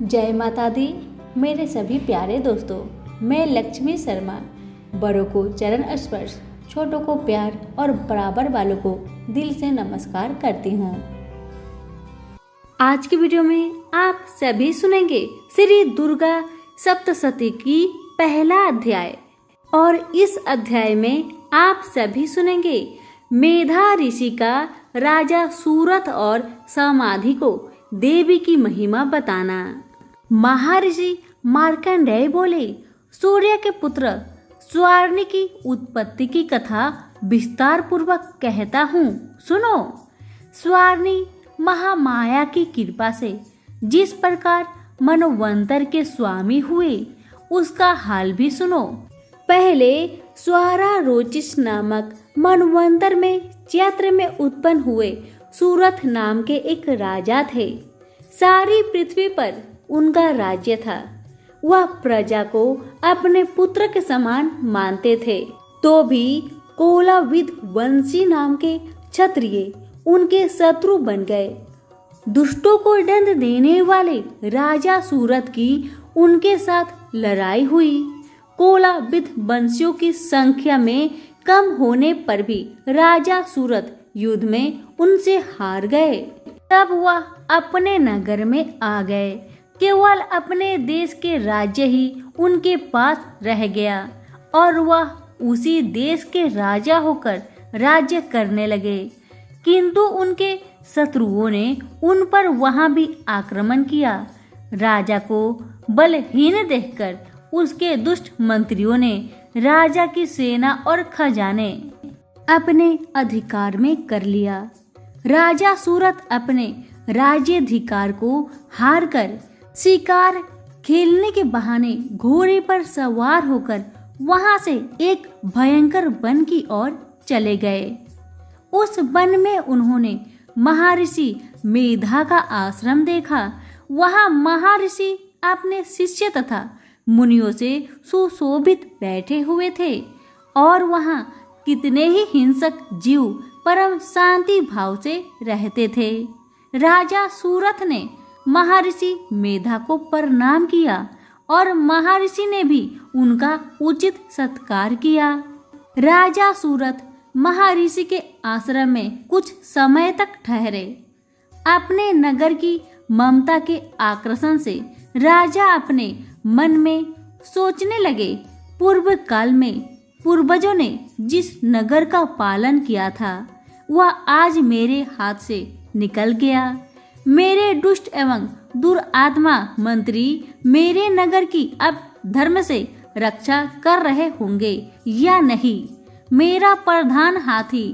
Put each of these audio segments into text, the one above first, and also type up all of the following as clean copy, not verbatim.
जय माता दी। मेरे सभी प्यारे दोस्तों, मैं लक्ष्मी शर्मा बड़ों को चरण स्पर्श, छोटों को प्यार और बराबर वालों को दिल से नमस्कार करती हूँ। आज की वीडियो में आप सभी सुनेंगे श्री दुर्गा सप्तशती की पहला अध्याय और इस अध्याय में आप सभी सुनेंगे मेधा ऋषि का राजा सूरथ और समाधि को देवी की महिमा बताना। महर्षि मार्कंडेय बोले, सूर्य के पुत्र स्वर्णी की उत्पत्ति की कथा विस्तार पूर्वक कहता हूँ, सुनो। स्वर्णी महामाया की कृपा से जिस प्रकार मनवंतर के स्वामी हुए उसका हाल भी सुनो। पहले स्वारा रोचिस नामक मनवंतर में चैत्र में उत्पन्न हुए सूरथ नाम के एक राजा थे। सारी पृथ्वी पर उनका राज्य था। वह प्रजा को अपने पुत्र के समान मानते थे। तो भी कोलाविद वंशी नाम के क्षत्रिय उनके शत्रु बन गए। दुष्टों को दंड देने वाले राजा सूरथ की उनके साथ लड़ाई हुई। कोलाविद वंशियों की संख्या में कम होने पर भी राजा सूरथ युद्ध में उनसे हार गए। तब वह अपने नगर में आ गए। केवल अपने देश के राज्य ही उनके पास रह गया और वह उसी देश के राजा होकर राज्य करने लगे। किंतु उनके शत्रुओं ने उन पर वहां भी आक्रमण किया। राजा को बलहीन देखकर उसके दुष्ट मंत्रियों ने राजा की सेना और खजाने अपने अधिकार में कर लिया। राजा सूरथ अपने राज्याधिकार को हारकर शिकार खेलने के बहाने घोड़े पर सवार होकर वहां से एक भयंकर वन की ओर चले गए। उस वन में उन्होंने महर्षि मेधा का आश्रम देखा। वहां महर्षि अपने शिष्य तथा मुनियों से सुशोभित बैठे हुए थे और वहां कितने ही हिंसक जीव परम शांति भाव से रहते थे। राजा सूरथ ने महर्षि मेधा को प्रणाम किया और महर्षि ने भी उनका उचित सत्कार किया। राजा सूरथ महर्षि के आश्रम में कुछ समय तक ठहरे। अपने नगर की ममता के आकर्षण से राजा अपने मन में सोचने लगे, पूर्व काल में पूर्वजों ने जिस नगर का पालन किया था वह आज मेरे हाथ से निकल गया। मेरे दुष्ट एवं दुरात्मा मंत्री मेरे नगर की अब धर्म से रक्षा कर रहे होंगे या नहीं। मेरा प्रधान हाथी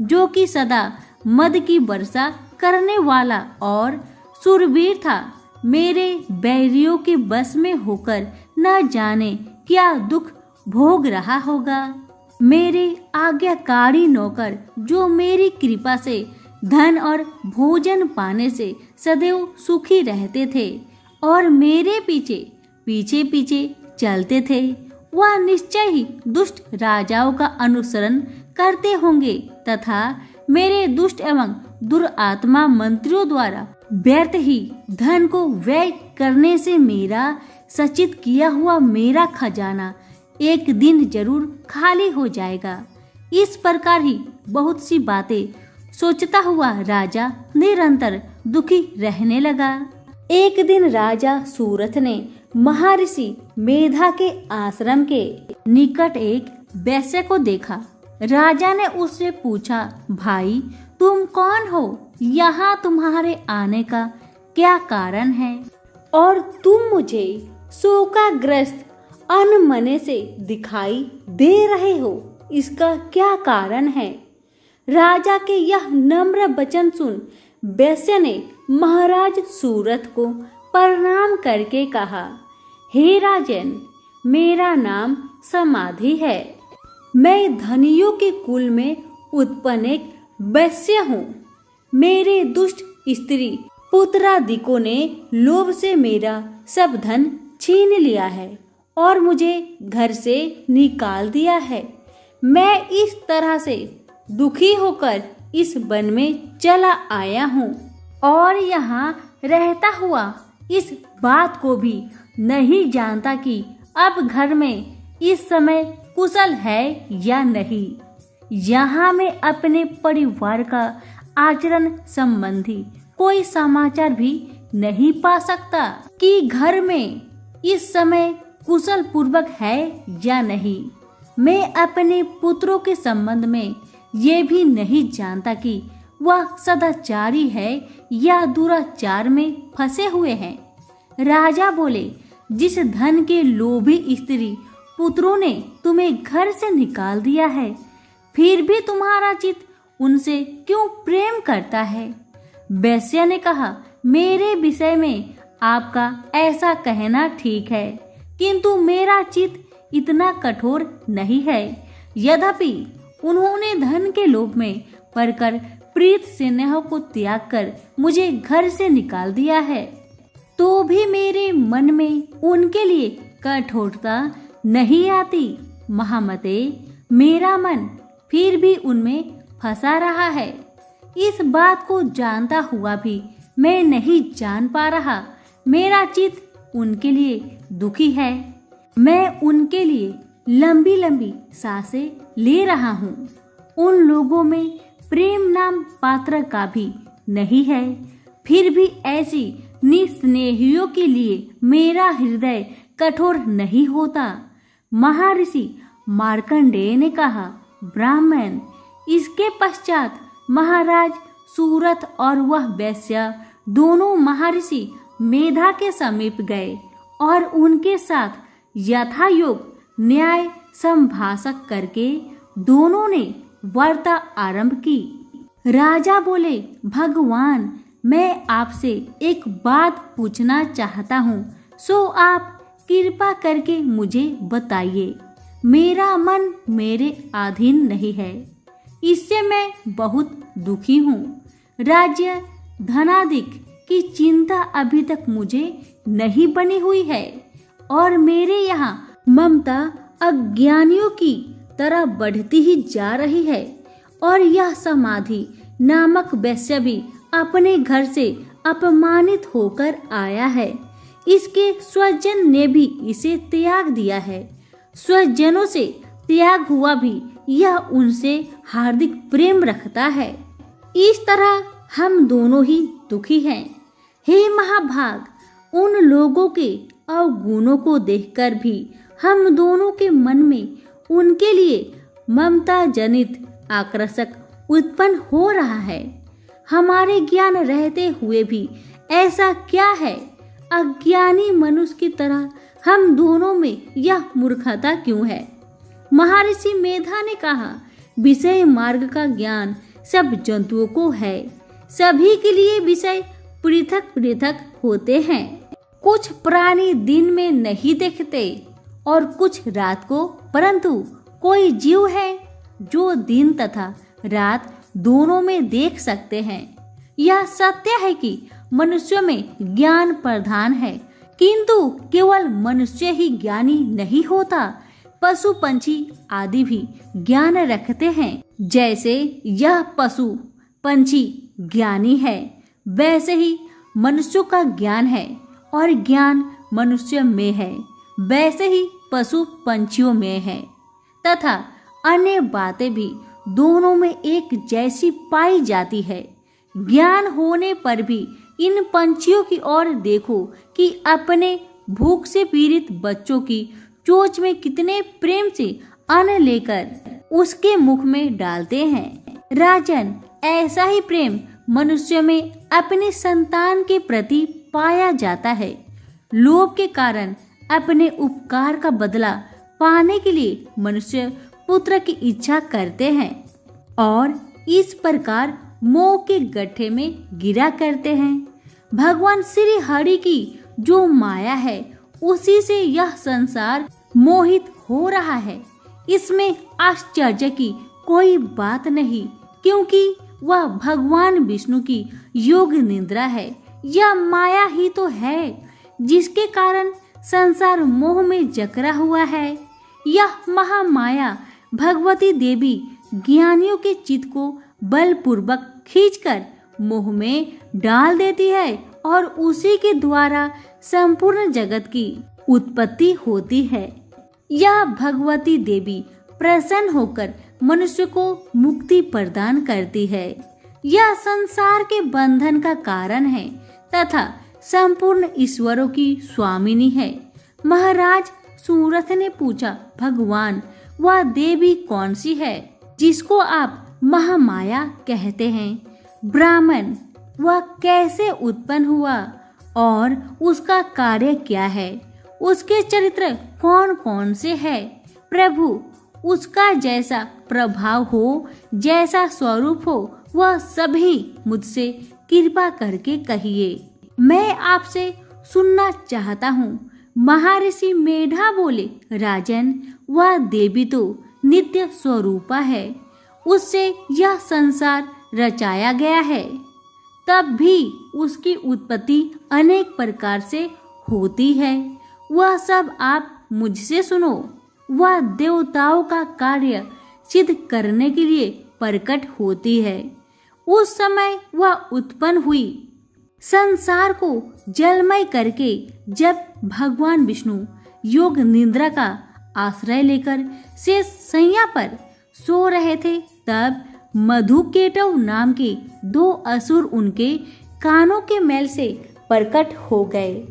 जो कि सदा मद की वर्षा करने वाला और शूरवीर था, मेरे बैरियों के बस में होकर न जाने क्या दुख भोग रहा होगा। मेरे आज्ञाकारी नौकर जो मेरी कृपा से धन और भोजन पाने से सदैव सुखी रहते थे और मेरे पीछे पीछे पीछे चलते थे, वह निश्चय ही दुष्ट राजाओं का अनुसरण करते होंगे तथा मेरे दुष्ट एवं दुरात्मा मंत्रियों द्वारा व्यर्थ ही धन को व्यय करने से मेरा सचित किया हुआ मेरा खजाना एक दिन जरूर खाली हो जाएगा। इस प्रकार ही बहुत सी बातें सोचता हुआ राजा निरंतर दुखी रहने लगा। एक दिन राजा सूरथ ने महर्षि मेधा के आश्रम के निकट एक वैश्य को देखा। राजा ने उससे पूछा, भाई तुम कौन हो? यहाँ तुम्हारे आने का क्या कारण है और तुम मुझे शोकाग्रस्त अनमने से दिखाई दे रहे हो, इसका क्या कारण है? राजा के यह नम्र वचन सुन वैश्य ने महाराज सूरथ को प्रणाम करके कहा, हे राजन, मेरा नाम समाधि है। मैं धनियों के कुल में उत्पन्न एक वैश्य हूँ। मेरे दुष्ट स्त्री पुत्रादिकों ने लोभ से मेरा सब धन छीन लिया है और मुझे घर से निकाल दिया है। मैं इस तरह से दुखी होकर इस वन में चला आया हूँ और यहाँ रहता हुआ इस बात को भी नहीं जानता कि अब घर में इस समय कुशल है या नहीं। यहाँ मैं अपने परिवार का आचरण संबंधी कोई समाचार भी नहीं पा सकता कि घर में इस समय कुशल पूर्वक है या नहीं। मैं अपने पुत्रों के संबंध में ये भी नहीं जानता कि वह सदाचारी है या दुराचार में फंसे हुए हैं। राजा बोले, जिस धन के लोभी स्त्री पुत्रों ने तुम्हें घर से निकाल दिया है, फिर भी तुम्हारा चित्त उनसे क्यों प्रेम करता है? वैश्या ने कहा, मेरे विषय में आपका ऐसा कहना ठीक है, किंतु मेरा चित्त इतना कठोर नहीं है। यद्यपि उन्होंने धन के लोभ में पड़कर प्रीत स्नेह को त्याग कर मुझे घर से निकाल दिया है, तो भी मेरे मन में उनके लिए कठोरता नहीं आती। महामते, मेरा मन फिर भी उनमें फंसा रहा है। इस बात को जानता हुआ भी मैं नहीं जान पा रहा। मेरा चित्त उनके लिए दुखी है। मैं उनके लिए लंबी लंबी सांसें ले रहा हूँ। उन लोगों में प्रेम नाम पात्र का भी नहीं है, फिर भी ऐसी निस्नेहियों के लिए मेरा हृदय कठोर नहीं होता। महर्षि मार्कंडेय ने कहा, ब्राह्मण। इसके पश्चात महाराज सूरत और वह वैश्या दोनों महर्षि मेधा के समीप गए और उनके साथ यथायोग न्याय संभाषक करके दोनों ने वार्ता आरंभ की। राजा बोले, भगवान, मैं आपसे एक बात पूछना चाहता हूँ, सो आप कृपा करके मुझे बताइए। मेरा मन मेरे अधीन नहीं है, इससे मैं बहुत दुखी हूँ। राज्य धनाधिक की चिंता अभी तक मुझे नहीं बनी हुई है और मेरे यहाँ ममता अज्ञानियों की तरह बढ़ती ही जा रही है। और यह समाधि नामक वैश्य भी अपने घर से अपमानित होकर आया है। इसके स्वजन ने भी इसे त्याग दिया है। स्वजनों से त्याग हुआ भी यह उनसे हार्दिक प्रेम रखता है। इस तरह हम दोनों ही दुखी हैं। हे महाभाग, उन लोगों के अवगुणों को देखकर भी हम दोनों के मन में उनके लिए ममता जनित आकर्षक उत्पन्न हो रहा है। हमारे ज्ञान रहते हुए भी ऐसा क्या है? अज्ञानी मनुष्य की तरह हम दोनों में यह मूर्खता क्यों है? महर्षि मेधा ने कहा, विषय मार्ग का ज्ञान सब जंतुओं को है। सभी के लिए विषय पृथक पृथक होते हैं। कुछ प्राणी दिन में नहीं देखते और कुछ रात को, परंतु कोई जीव है जो दिन तथा रात दोनों में देख सकते हैं। यह सत्य है कि मनुष्य में ज्ञान प्रधान है, किंतु केवल मनुष्य ही ज्ञानी नहीं होता। पशु पंछी आदि भी ज्ञान रखते हैं। जैसे यह पशु पंछी ज्ञानी है, वैसे ही मनुष्यों का ज्ञान है और ज्ञान मनुष्य में है, वैसे ही पशु पंछियों में है तथा अन्य बातें भी दोनों में एक जैसी पाई जाती है। ज्ञान होने पर भी इन पंछियों की ओर देखो कि अपने भूख से पीड़ित बच्चों की चोंच में कितने प्रेम से अन्न लेकर उसके मुख में डालते हैं। राजन, ऐसा ही प्रेम मनुष्य में अपने संतान के प्रति पाया जाता है। लोभ के कारण अपने उपकार का बदला पाने के लिए मनुष्य पुत्र की इच्छा करते हैं और इस प्रकार मोह के गड्ढे में गिरा करते हैं। भगवान श्री हरि की जो माया है, उसी से यह संसार मोहित हो रहा है। इसमें आश्चर्य की कोई बात नहीं, क्योंकि वह भगवान विष्णु की योग निद्रा है। यह माया ही तो है जिसके कारण संसार मोह में जकड़ा हुआ है। यह महामाया भगवती देवी ज्ञानियों के चित्त को बलपूर्वक खींचकर मोह में डाल देती है और उसी के द्वारा संपूर्ण जगत की उत्पत्ति होती है। यह भगवती देवी प्रसन्न होकर मनुष्य को मुक्ति प्रदान करती है। यह संसार के बंधन का कारण है तथा संपूर्ण ईश्वरों की स्वामिनी है। महाराज सूरथ ने पूछा, भगवान वह देवी कौन सी है जिसको आप महामाया कहते हैं? ब्राह्मण, वह कैसे उत्पन्न हुआ और उसका कार्य क्या है? उसके चरित्र कौन कौन से हैं? प्रभु, उसका जैसा प्रभाव हो, जैसा स्वरूप हो, वह सभी मुझसे कृपा करके कहिए, मैं आपसे सुनना चाहता हूँ। महर्षि मेधा बोले, राजन, वह देवी तो नित्य स्वरूपा है, उससे यह संसार रचाया गया है। तब भी उसकी उत्पत्ति अनेक प्रकार से होती है, वह सब आप मुझसे सुनो। वह देवताओं का कार्य सिद्ध करने के लिए प्रकट होती है। उस समय वह उत्पन्न हुई संसार को जलमय करके। जब भगवान विष्णु योग निद्रा का आश्रय लेकर शेष शैया पर सो रहे थे, तब मधुकेटव नाम के 2 असुर उनके कानों के मैल से प्रकट हो गए।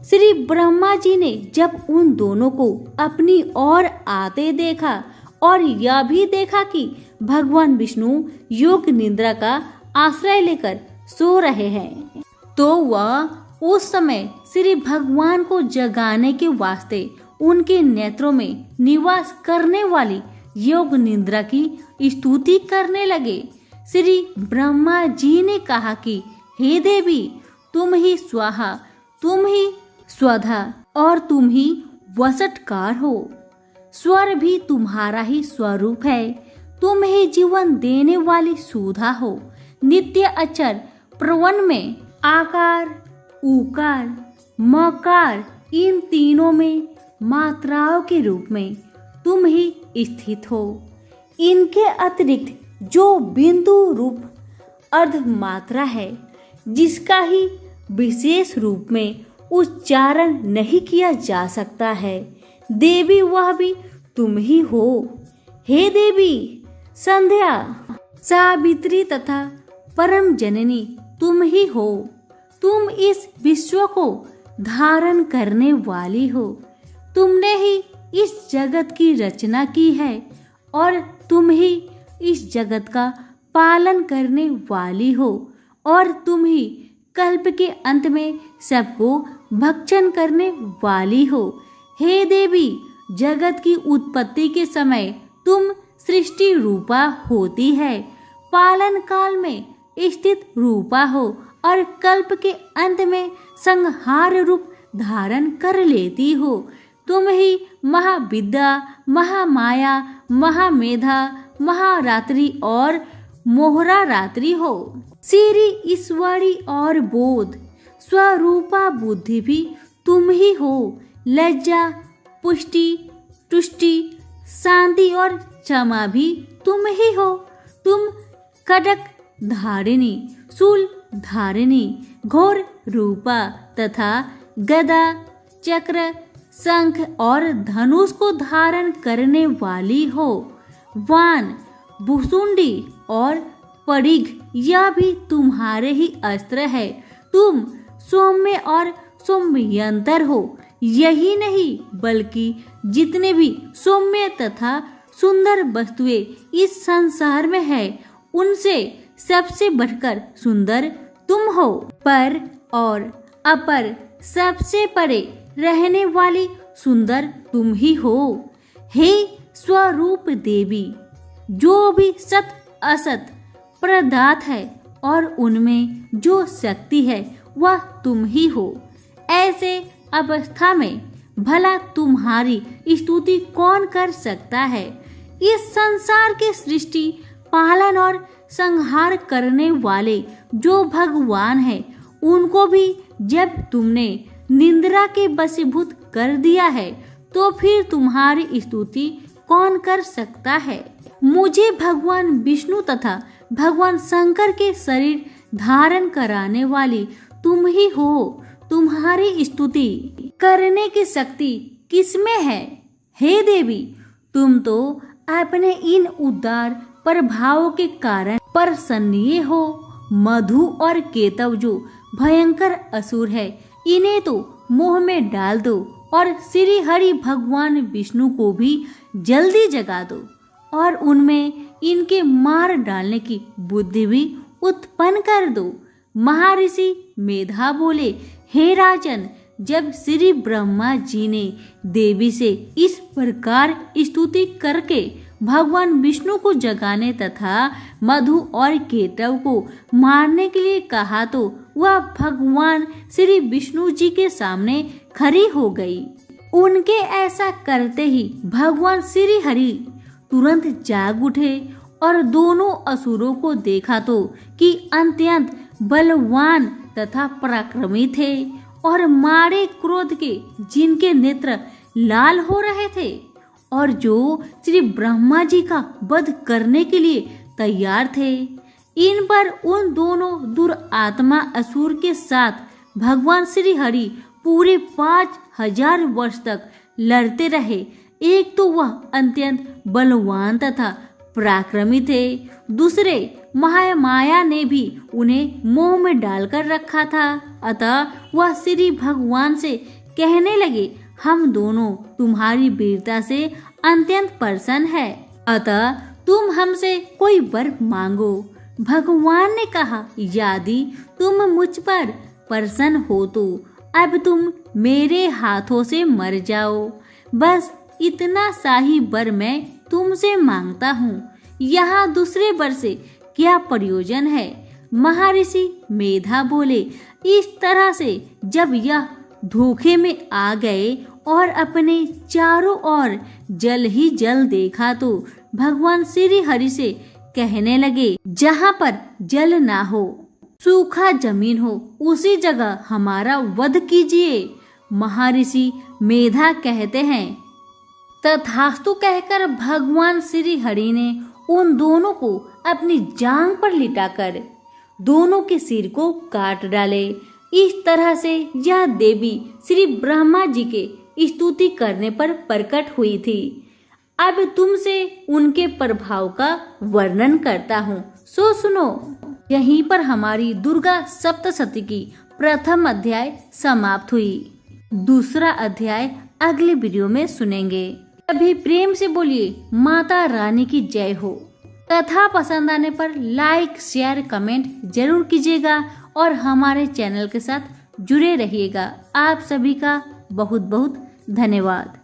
श्री ब्रह्मा जी ने जब उन दोनों को अपनी ओर आते देखा और यह भी देखा कि भगवान विष्णु योग निद्रा का आश्रय लेकर सो रहे हैं, तो वह उस समय श्री भगवान को जगाने के वास्ते उनके नेत्रों में निवास करने वाली योग निद्रा की स्तुति करने लगे। श्री ब्रह्मा जी ने कहा कि हे देवी, तुम ही स्वाहा, तुम ही स्वधा और तुम ही वसटकार हो। स्वर भी तुम्हारा ही स्वरूप है। तुम ही जीवन देने वाली सुधा हो। नित्य अचर प्रवन में आकार, उकार, मकार, इन तीनों में मात्राओं के रूप में तुम ही स्थित हो। इनके अतिरिक्त जो बिंदु रूप अर्ध मात्रा है, जिसका ही विशेष रूप में उच्चारण नहीं किया जा सकता है, देवी वह भी तुम ही हो। हे देवी, संध्या, सावित्री तथा परम जननी तुम ही हो। तुम इस विश्व को धारण करने वाली हो। तुमने ही इस जगत की रचना की है और तुम ही इस जगत का पालन करने वाली हो और तुम ही कल्प के अंत में सबको भक्षण करने वाली हो। हे देवी, जगत की उत्पत्ति के समय तुम सृष्टि रूपा होती है, पालन काल में स्थित रूपा हो और कल्प के अंत में संहार रूप धारण कर लेती हो। तुम ही महाविद्या, महामाया, महामेधा, महारात्रि और मोहरा रात्रि हो। श्री ईश्वरी और बोध स्वरूपा बुद्धि भी तुम ही हो। लज्जा, पुष्टि, तुष्टि, शांति और क्षमा भी तुम ही हो। तुम खड्ग धारिणी, शूल धारिणी, घोर रूपा तथा गदा, चक्र, शंख और धनुष को धारण करने वाली हो। वान, भुसुंडी और परिघ, यह भी तुम्हारे ही अस्त्र है। तुम सौम्य और सौम्यंतर हो। यही नहीं बल्कि जितने भी सौम्य तथा सुंदर वस्तुएं इस संसार में है, उनसे सबसे बढ़कर सुंदर तुम हो। पर और अपर सबसे परे रहने वाली सुंदर तुम ही हो। हे स्वरूप देवी, जो भी सत असत पदार्थ है और उनमें जो शक्ति है वह तुम ही हो। ऐसे अवस्था में भला तुम्हारी स्तुति कौन कर सकता है? इस संसार के सृष्टि, पालन और संहार करने वाले जो भगवान है, उनको भी जब तुमने निंद्रा के वशीभूत कर दिया है, तो फिर तुम्हारी स्तुति कौन कर सकता है? मुझे भगवान विष्णु तथा भगवान शंकर के शरीर धारण कराने वाली तुम ही हो, तुम्हारी स्तुति करने की शक्ति किसमें है? हे देवी, तुम तो अपने इन उदार प्रभावों के कारण प्रसन्नीय हो। मधु और केतव जो भयंकर असुर है, इन्हें तो मोह में डाल दो और श्री हरि भगवान विष्णु को भी जल्दी जगा दो और उनमें इनके मार डालने की बुद्धि भी उत्पन्न कर दो। महर्षि मेधा बोले, हे राजन, जब श्री ब्रह्मा जी ने देवी से इस प्रकार स्तुति करके भगवान विष्णु को जगाने तथा मधु और केतव को मारने के लिए कहा तो वह भगवान श्री विष्णु जी के सामने खड़ी हो गई। उनके ऐसा करते ही भगवान श्री हरि तुरंत जाग उठे और दोनों असुरों को देखा तो कि अत्यंत बलवान तथा पराक्रमी थे और मारे क्रोध के जिनके नेत्र लाल हो रहे थे और जो श्री ब्रह्मा जी का वध करने के लिए तैयार थे। इन पर उन दोनों दुरात्मा असुर के साथ भगवान श्री हरि पूरे 5000 वर्ष तक लड़ते रहे। एक तो वह अत्यंत बलवान तथा पराक्रमी थे, दूसरे महामाया ने भी उन्हें मोह में डालकर रखा था। अतः वह श्री भगवान से कहने लगे, हम दोनों तुम्हारी वीरता से अत्यंत प्रसन्न है, अतः तुम हमसे कोई वर मांगो। भगवान ने कहा, यदि तुम मुझ पर प्रसन्न हो तो अब तुम मेरे हाथों से मर जाओ। बस इतना सा ही वर मैं तुमसे मांगता हूँ, यहाँ दूसरे वर से क्या प्रयोजन है? महर्षि मेधा बोले, इस तरह से जब यह धोखे में आ गए और अपने चारों ओर जल ही जल देखा तो भगवान श्री हरि से कहने लगे, जहाँ पर जल ना हो, सूखा जमीन हो, उसी जगह हमारा वध कीजिए। महर्षि मेधा कहते हैं, तथास्तु कहकर भगवान श्री हरि ने उन दोनों को अपनी जांघ पर लिटाकर दोनों के सिर को काट डाले। इस तरह से यह देवी श्री ब्रह्मा जी के स्तुति करने पर प्रकट हुई थी। अब तुमसे उनके प्रभाव का वर्णन करता हूँ, सो सुनो। यहीं पर हमारी दुर्गा सप्तशती की प्रथम अध्याय समाप्त हुई। दूसरा अध्याय अगले वीडियो में सुनेंगे। अभी प्रेम से बोलिए माता रानी की जय हो। कथा पसंद आने पर लाइक, शेयर, कमेंट जरूर कीजिएगा और हमारे चैनल के साथ जुड़े रहिएगा। आप सभी का बहुत बहुत धन्यवाद।